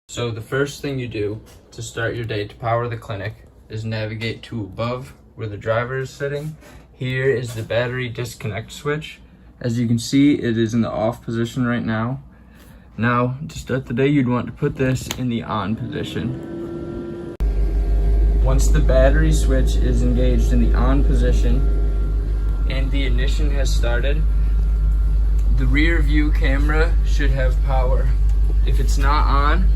So the first thing you do to start your day to power the clinic is navigate to above where the driver is sitting. Here is the battery disconnect switch. As you can see, it is in the off position right now. Now, to start the day, you'd want to put this in the on position. Once the battery switch is engaged in the on position and the ignition has started, the rear view camera should have power. If it's not on,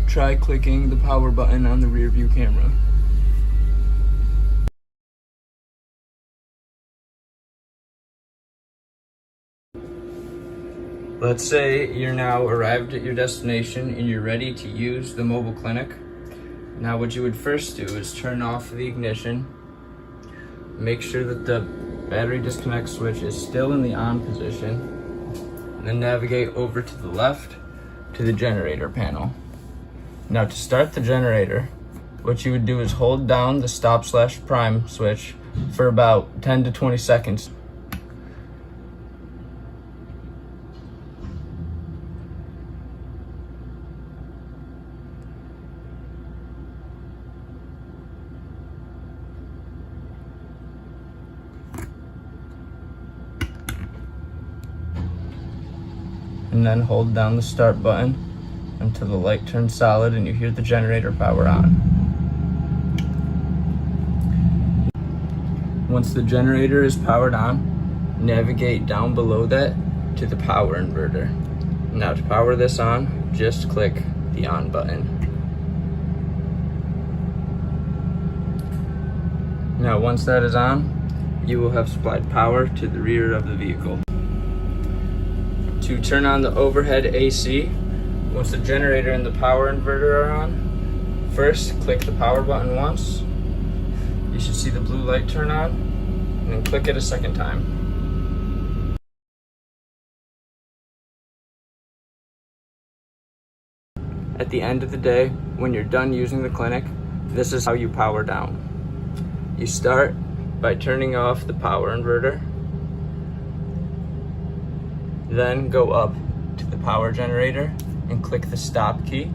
try clicking the power button on the rear view camera. Let's say you're now arrived at your destination and you're ready to use the mobile clinic. Now what you would first do is turn off the ignition, make sure that the battery disconnect switch is still in the on position, and then navigate over to the left to the generator panel. Now to start the generator, what you would do is hold down the stop/prime switch for about 10 to 20 seconds. And then hold down the start button until the light turns solid and you hear the generator power on. Once the generator is powered on, navigate down below that to the power inverter. Now to power this on, just click the on button. Now once that is on, you will have supplied power to the rear of the vehicle. To turn on the overhead AC, once the generator and the power inverter are on, first click the power button once. You should see the blue light turn on, and then click it a second time. At the end of the day, when you're done using the clinic, this is how you power down. You start by turning off the power inverter, then go up to the power generator and click the stop key.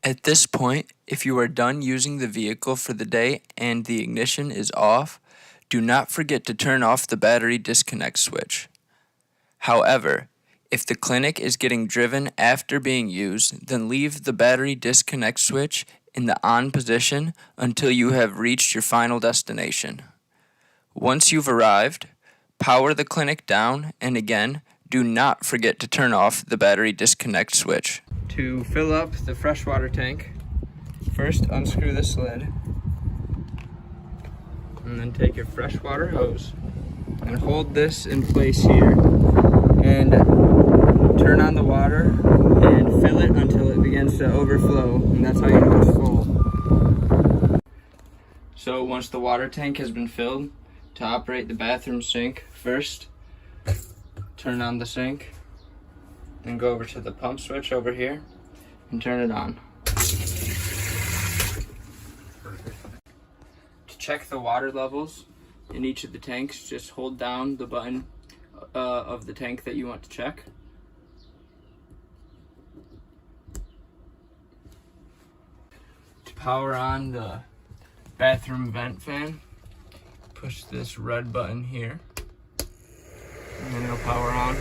At this point, if you are done using the vehicle for the day and the ignition is off, do not forget to turn off the battery disconnect switch. However, if the clinic is getting driven after being used, then leave the battery disconnect switch in the on position until you have reached your final destination. Once you've arrived, power the clinic down, and again, do not forget to turn off the battery disconnect switch. To fill up the freshwater tank, first unscrew the lid, and then take your freshwater hose and hold this in place here, and turn on the water and fill it until it begins to overflow, and that's how you know it's full. So once the water tank has been filled, to operate the bathroom sink, first turn on the sink, then go over to the pump switch over here and turn it on. To check the water levels in each of the tanks, just hold down the button of the tank that you want to check. To power on the bathroom vent fan, push this red button here, and then it'll power on.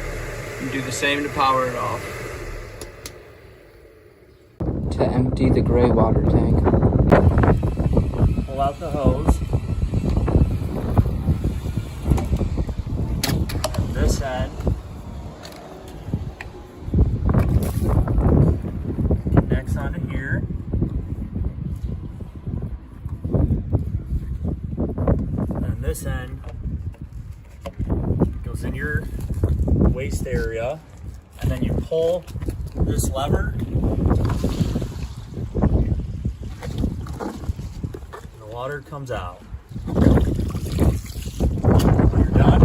And do the same to power it off. To empty the gray water tank, pull out the hose. And this end connects onto here. And this end goes in your waste area, and then you pull this lever, and the water comes out. When you're done,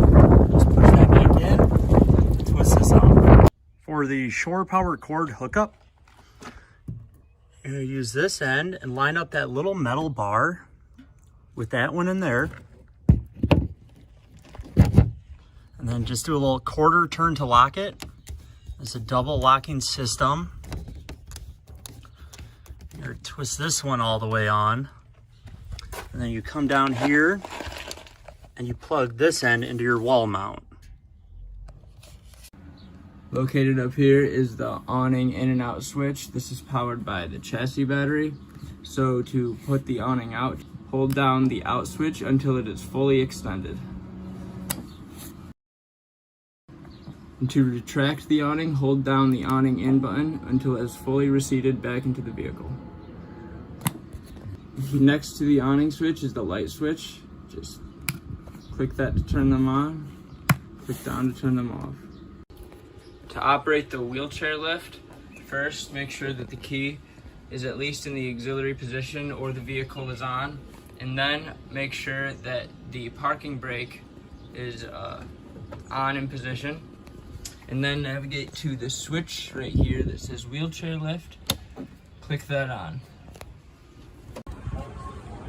just push that back in and twist this off. For the shore power cord hookup, you're going to use this end and line up that little metal bar with that one in there. And then just do a little quarter turn to lock it. It's a double locking system. You twist this one all the way on. And then you come down here and you plug this end into your wall mount. Located up here is the awning in and out switch. This is powered by the chassis battery. So to put the awning out, hold down the out switch until it is fully extended. And to retract the awning, hold down the awning in button until it is fully receded back into the vehicle. Next to the awning switch is the light switch. Just click that to turn them on, click down to turn them off. To operate the wheelchair lift, first make sure that the key is at least in the auxiliary position or the vehicle is on, and then make sure that the parking brake is on in position, and then navigate to the switch right here that says wheelchair lift. Click that on.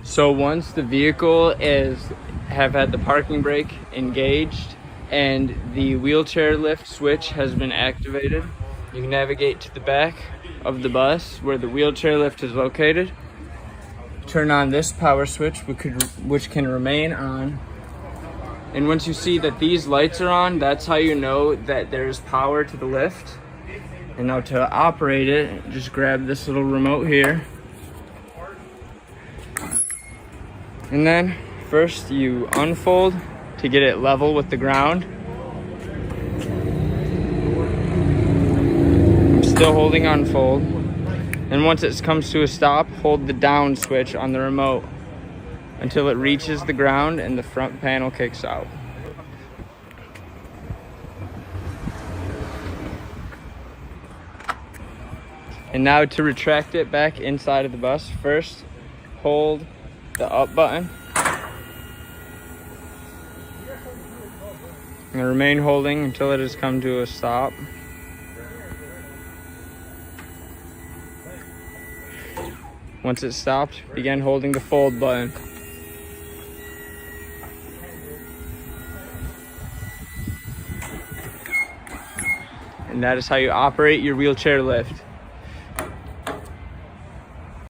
So once the vehicle have had the parking brake engaged and the wheelchair lift switch has been activated, you can navigate to the back of the bus where the wheelchair lift is located. Turn on this power switch, which can remain on. And once you see that these lights are on, that's how you know that there's power to the lift. And now to operate it, just grab this little remote here. And then first you unfold to get it level with the ground. I'm still holding unfold. And once it comes to a stop, hold the down switch on the remote until it reaches the ground and the front panel kicks out. And now to retract it back inside of the bus, first hold the up button and remain holding until it has come to a stop. Once it's stopped, begin holding the fold button. And that is how you operate your wheelchair lift.